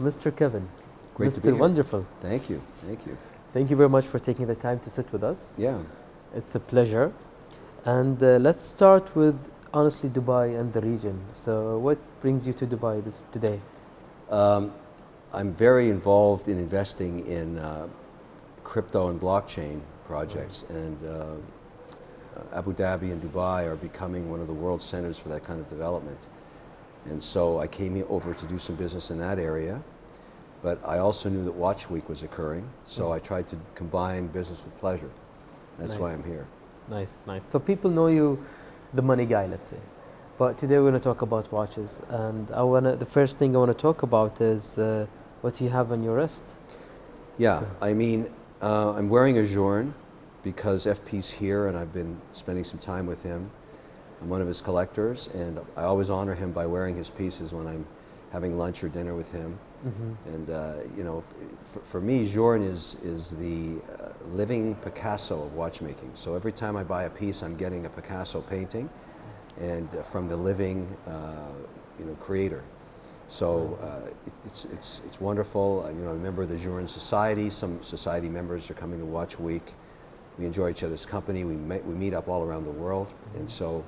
Mr. Kevin. Great to be Mr. here. Wonderful. Thank you. Thank you. Thank you very much for taking the time to sit with us. Yeah. It's a pleasure. And let's start with, honestly, Dubai and the region. So what brings you to Dubai today? I'm very involved in investing in crypto and blockchain projects, and Abu Dhabi and Dubai are becoming one of the world centers for that kind of development. And so I came over to do some business in that area, but I also knew that Watch Week was occurring, so I tried to combine business with pleasure. That's why I'm here. Nice, nice. So people know you, the money guy, let's say. But today we're going to talk about watches, and the first thing I want to talk about is what you have on your wrist. Yeah, So- I mean, I'm wearing a Journe because FP's here and I've been spending some time with him. I'm one of his collectors, and I always honor him by wearing his pieces when I'm having lunch or dinner with him. And you know, for me, Journe is the living Picasso of watchmaking. So every time I buy a piece, I'm getting a Picasso painting, and from the living, you know, creator. So it's wonderful. You know, I'm a member of the Journe Society. Some society members are coming to Watch Week. We enjoy each other's company. We meet up all around the world, and so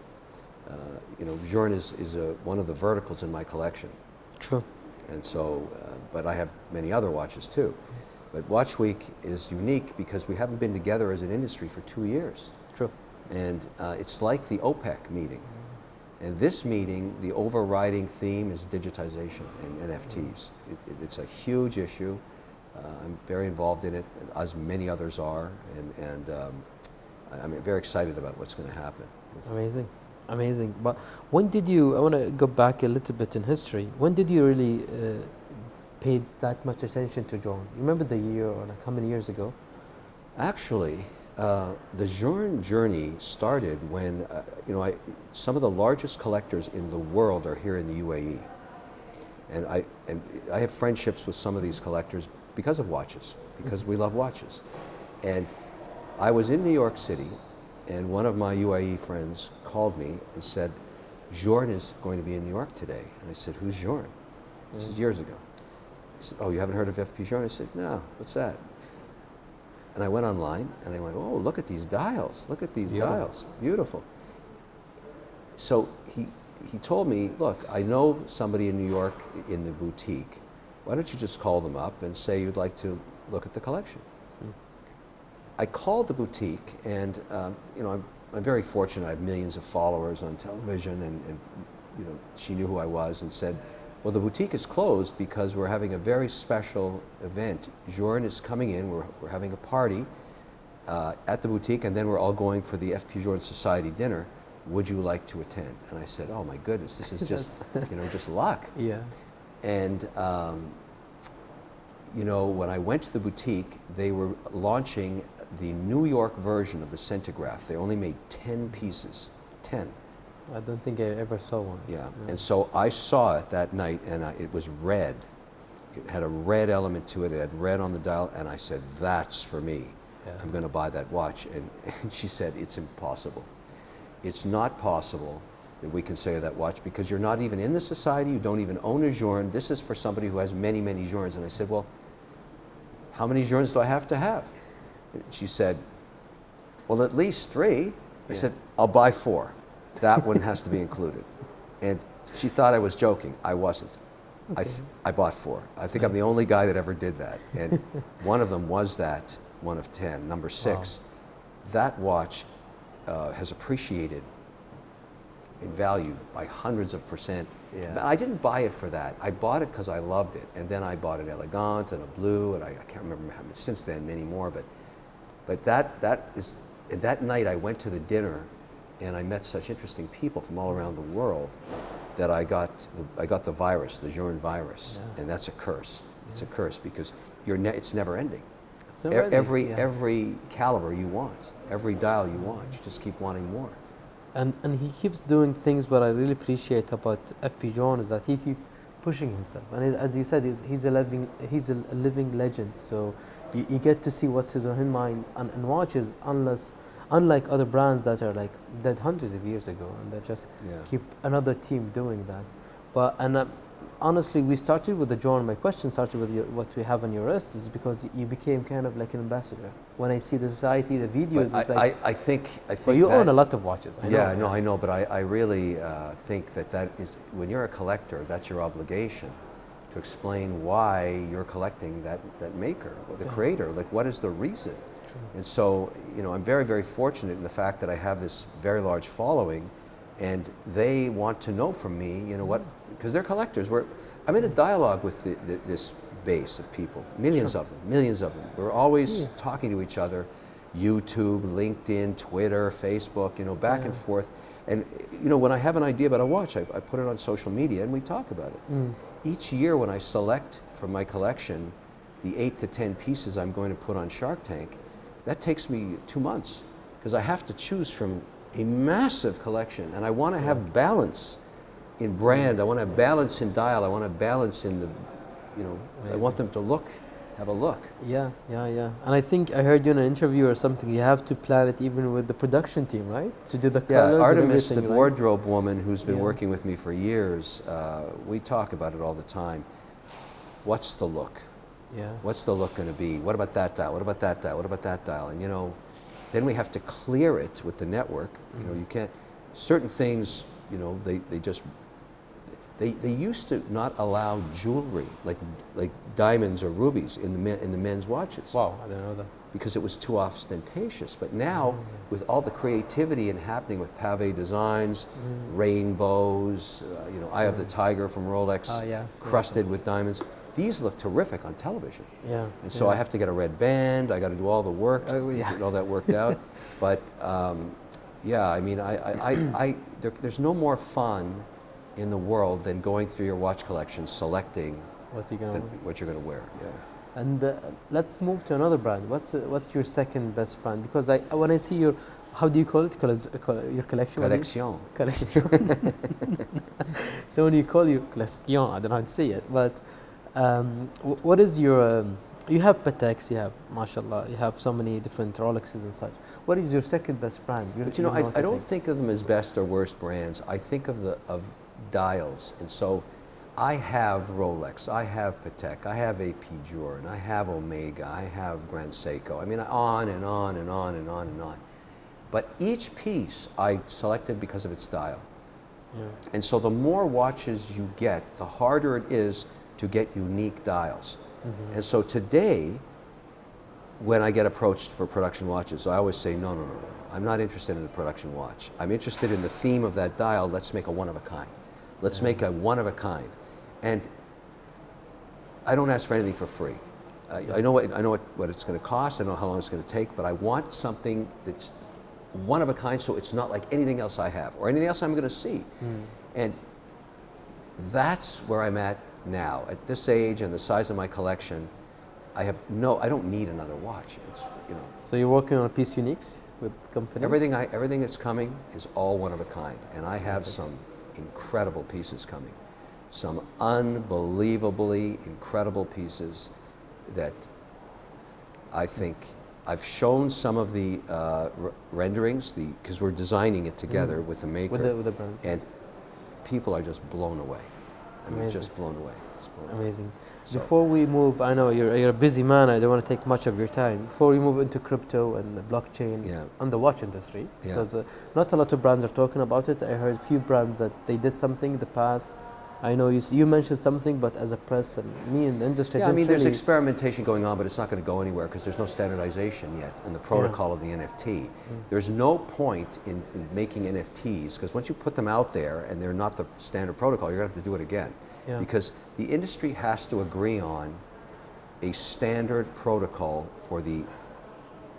you know, Journe is one of the verticals in my collection. True. And so, but I have many other watches too. But Watch Week is unique because we haven't been together as an industry for 2 years. True. And it's like the OPEC meeting. And this meeting, the overriding theme is digitization and NFTs. It's a huge issue. I'm very involved in it, as many others are. And I'm very excited about what's going to happen. Amazing, amazing. But when did you, I want to go back a little bit in history, when did you really pay that much attention to Journe? You remember the year, or like how many years ago? Actually, the Journe journey started when, you know, some of the largest collectors in the world are here in the UAE. And I have friendships with some of these collectors because of watches, because we love watches. And I was in New York City, and one of my UAE friends called me and said, Journe is going to be in New York today. And I said, who's Journe? This is years ago. He said, oh, you haven't heard of FP Journe? I said, no, what's that? And I went online and I went, oh, look at these dials. Look at these dials. Beautiful. So he told me, look, I know somebody in New York in the boutique. Why don't you just call them up and say you'd like to look at the collection? I called the boutique, and you know, I'm very fortunate. I have millions of followers on television, and you know, she knew who I was and said, well, the boutique is closed because we're having a very special event. Journe is coming in, we're having a party at the boutique, and then we're all going for the FP Journe Society dinner. Would you like to attend? And I said, oh my goodness, this is just, you know, just luck. Yeah. And you know, when I went to the boutique, they were launching the New York version of the Centigraph. They only made 10 pieces, 10. I don't think I ever saw one. Yeah, and so I saw it that night, and it was red. It had a red element to it. It had red on the dial, and I said, that's for me. Yeah. I'm going to buy that watch. And she said, it's impossible. It's not possible that we can sell that watch because you're not even in the society, you don't even own a Journe. This is for somebody who has many, many Journes. And I said, well, how many Journes do I have to have? She said, well, at least 3. I said, I'll buy 4. That one has to be included. And she thought I was joking. I wasn't. Okay. I bought 4. I think I'm the only guy that ever did that. And one of them was that one of 10, number 6. Wow. That watch has appreciated in value by hundreds of %. Yeah. But I didn't buy it for that. I bought it because I loved it. And then I bought an Elegant and a blue, and I can't remember how many, since then, many more. But that night I went to the dinner, and I met such interesting people from all around the world that I got the virus, the Journe virus, and that's a curse. It's a curse because it's never ending. It's never ending. Every caliber you want, every dial you want, you just keep wanting more. And he keeps doing things. What I really appreciate about FP Journe is that he keeps pushing himself. And as you said, he's a living legend. So you get to see what's his or her mind and watches, unlike other brands that are like dead hundreds of years ago, and they just keep another team doing that. But honestly, we started with the John. My question started with what we have on your wrist is because you became kind of like an ambassador. When I see the society, the videos, But it's like. I think Well, you that, own a lot of watches. yeah, no, I know, but I really think that is, when you're a collector, that's your obligation to explain why you're collecting that maker or the creator. Like, what is the reason? True. And so, you know, I'm very, very fortunate in the fact that I have this very large following, and they want to know from me, you know, what, because they're collectors. I'm in a dialogue with this base of people, millions of them. We're always talking to each other, YouTube, LinkedIn, Twitter, Facebook, you know, back and forth. And, you know, when I have an idea about a watch, I put it on social media and we talk about it. Each year when I select from my collection the 8 to 10 pieces I'm going to put on Shark Tank, that takes me 2 months because I have to choose from a massive collection, and I want to have balance in brand. I want to have balance in dial. I want to have balance in the, you know, I want them to have a look. Yeah. And I think I heard you in an interview or something, you have to plan it even with the production team, right? To do the colors. Yeah, Artemis, the and everything, wardrobe woman who's been working with me for years, we talk about it all the time. What's the look? Yeah. What's the look going to be? What about that dial? What about that dial? What about that dial? And, you know, then we have to clear it with the network. You know, you can't, certain things, you know, they used to not allow jewelry, like diamonds or rubies in the men's watches. Wow, I didn't know that. Because it was too ostentatious. But now, with all the creativity and happening with pavé designs, rainbows, you know, Eye of the Tiger from Rolex, crusted with diamonds. These look terrific on television. Yeah. And so I have to get a red band. I got to do all the work to get all that worked out. But yeah, I mean, there's no more fun in the world than going through your watch collection, selecting what you're going to wear. Yeah. And let's move to another brand. What's your second best brand? Because when I see your, how do you call it? Your collection? Collection. Collection. So when you call your collection, I don't know how to say it, but what is your, you have Pateks, you have, mashallah, you have so many different Rolexes and such. What is your second best brand? But you know, I don't think of them as best or worst brands. I think of dials. And so I have Rolex, I have Patek, I have AP Journe, I have Omega, I have Grand Seiko. I mean, on and on and on and on and on. But each piece I selected because of its style. Yeah. And so the more watches you get, the harder it is to get unique dials. And so today, when I get approached for production watches, I always say, no. I'm not interested in a production watch. I'm interested in the theme of that dial. Let's make a one-of-a-kind. Let's make a one-of-a-kind. And I don't ask for anything for free. I know what it's going to cost. I know how long it's going to take. But I want something that's one-of-a-kind, so it's not like anything else I have or anything else I'm going to see. And that's where I'm at now. At this age and the size of my collection, I don't need another watch. It's, you know. So you're working on a piece uniques with companies? Everything that's coming is all one of a kind, and I have some incredible pieces coming, some unbelievably incredible pieces that I think I've shown some of the renderings, because we're designing it together with the maker, with the brands, and people are just blown away. I mean, just blown away. Amazing. So before we move, I know you're a busy man. I don't want to take much of your time. Before we move into crypto and the blockchain and the watch industry, because not a lot of brands are talking about it. I heard a few brands that they did something in the past. I know you mentioned something, but as a press and me in the industry, I mean, there's experimentation going on, but it's not going to go anywhere because there's no standardization yet in the protocol of the NFT. There's no point in making NFTs, because once you put them out there and they're not the standard protocol, you're going to have to do it again. Because the industry has to agree on a standard protocol for the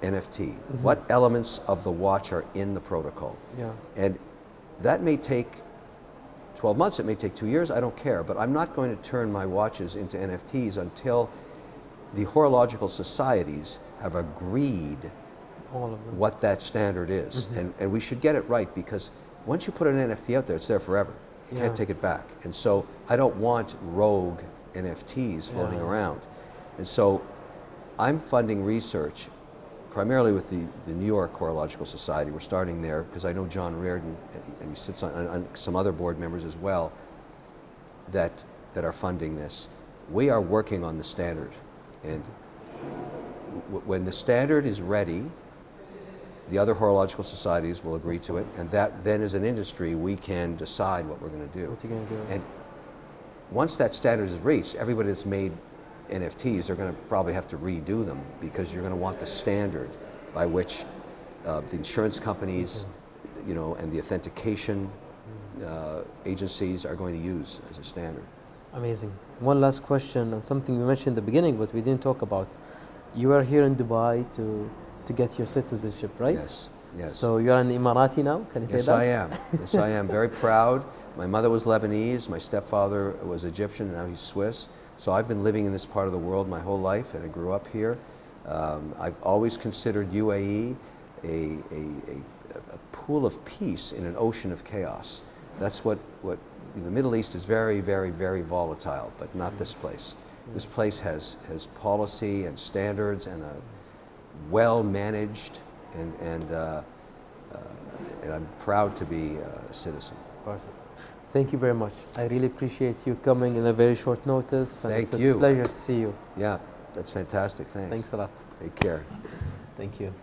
NFT. What elements of the watch are in the protocol? And that may take 12 months, it may take 2 years, I don't care, but I'm not going to turn my watches into NFTs until the horological societies have agreed what that standard is. And we should get it right, because once you put an NFT out there, it's there forever. You can't take it back. And so I don't want rogue NFTs floating around. And so I'm funding research primarily with the New York Horological Society. We're starting there because I know John Reardon, and he sits on some other board members as well, that that are funding this, we are working on the standard. And when the standard is ready, the other horological societies will agree to it, and that then as an industry we can decide what we're going to do. What you're going to do. And once that standard is reached, everybody that's made NFTs are going to probably have to redo them, because you're going to want the standard by which the insurance companies, you know, and the authentication agencies are going to use as a standard. Amazing. One last question on something we mentioned in the beginning, but we didn't talk about. You are here in Dubai to get your citizenship, right? Yes, yes. So you're an Emirati now, can you say that? Yes, I am. Yes, I am. Very proud. My mother was Lebanese, my stepfather was Egyptian, and now he's Swiss. So I've been living in this part of the world my whole life, and I grew up here. I've always considered UAE a pool of peace in an ocean of chaos. That's what the Middle East is very, very, very volatile, but not this place. This place has policy and standards and a well-managed, and I'm proud to be a citizen. Perfect. Thank you very much. I really appreciate you coming in a very short notice. And Thank it's you. a pleasure to see you. Yeah, that's fantastic. Thanks. Thanks a lot. Take care. Thank you.